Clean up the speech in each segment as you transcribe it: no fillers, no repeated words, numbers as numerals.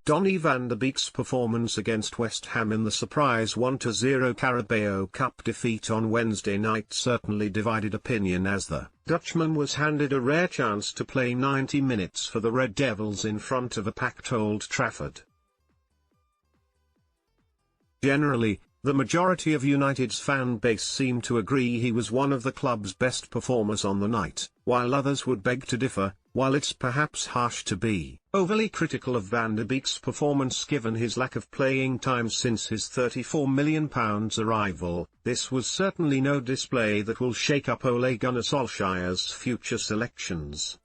Donny van de Beek's performance against West Ham in the surprise 1-0 Carabao Cup defeat on Wednesday night certainly divided opinion, as the Dutchman was handed a rare chance to play 90 minutes for the Red Devils in front of a packed Old Trafford. Generally, the majority of United's fan base seemed to agree he was one of the club's best performers on the night, while others would beg to differ. While it's perhaps harsh to be overly critical of Van de Beek's performance given his lack of playing time since his £34 million arrival, this was certainly no display that will shake up Ole Gunnar Solskjaer's future selections.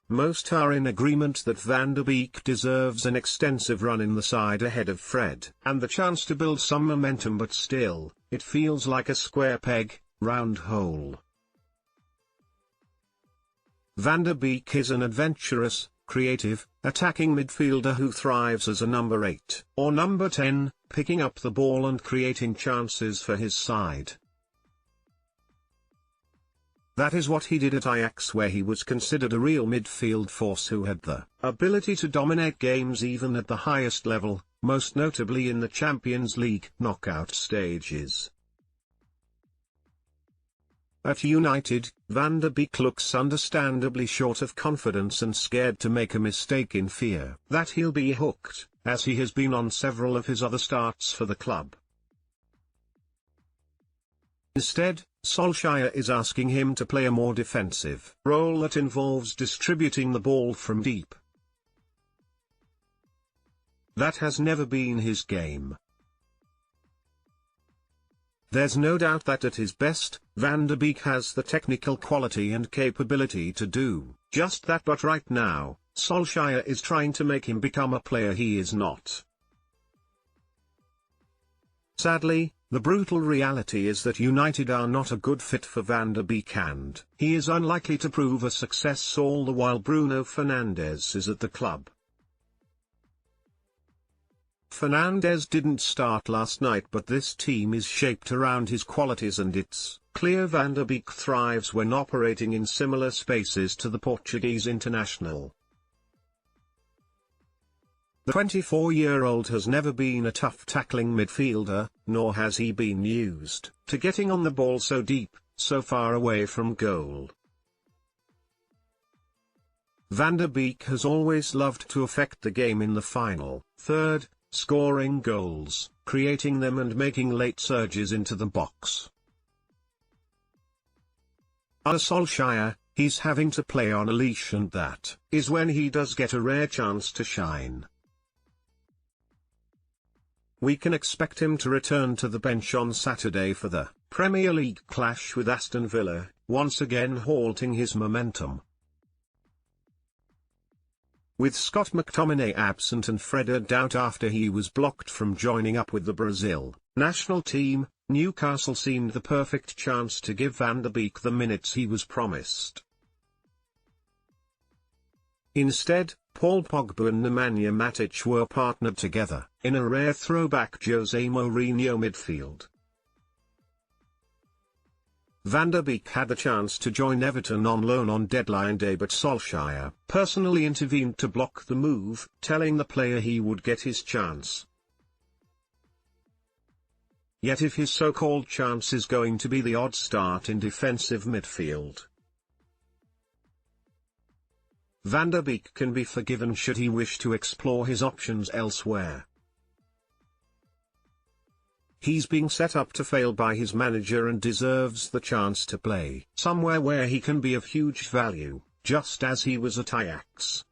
Most are in agreement that Van de Beek deserves an extensive run in the side ahead of Fred and the chance to build some momentum, but still, it feels like a square peg, round hole. Van de Beek is an adventurous, creative, attacking midfielder who thrives as a number 8 or number 10, picking up the ball and creating chances for his side. That is what he did at Ajax, where he was considered a real midfield force who had the ability to dominate games even at the highest level, most notably in the Champions League knockout stages. At United, Van de Beek looks understandably short of confidence and scared to make a mistake in fear that he'll be hooked, as he has been on several of his other starts for the club. Instead, Solskjaer is asking him to play a more defensive role that involves distributing the ball from deep. That has never been his game. There's no doubt that at his best, Van de Beek has the technical quality and capability to do just that, but right now, Solskjaer is trying to make him become a player he is not. Sadly, the brutal reality is that United are not a good fit for Van de Beek, and he is unlikely to prove a success all the while Bruno Fernandes is at the club. Fernandes didn't start last night, but this team is shaped around his qualities, and it's clear Van de Beek thrives when operating in similar spaces to the Portuguese international. The 24-year-old has never been a tough tackling midfielder, nor has he been used to getting on the ball so deep, so far away from goal. Van de Beek has always loved to affect the game in the final third, scoring goals, creating them and making late surges into the box. Under Solskjaer, he's having to play on a leash, and that is when he does get a rare chance to shine. We can expect him to return to the bench on Saturday for the Premier League clash with Aston Villa, once again halting his momentum. With Scott McTominay absent and Fred out after he was blocked from joining up with the Brazil national team, Newcastle seemed the perfect chance to give Van de Beek the minutes he was promised. Instead, Paul Pogba and Nemanja Matic were partnered together in a rare throwback Jose Mourinho midfield. Van de Beek had the chance to join Everton on loan on deadline day, but Solskjaer personally intervened to block the move, telling the player he would get his chance. Yet if his so-called chance is going to be the odd start in defensive midfield, Van de Beek can be forgiven should he wish to explore his options elsewhere. He's being set up to fail by his manager and deserves the chance to play somewhere where he can be of huge value, just as he was at Ajax.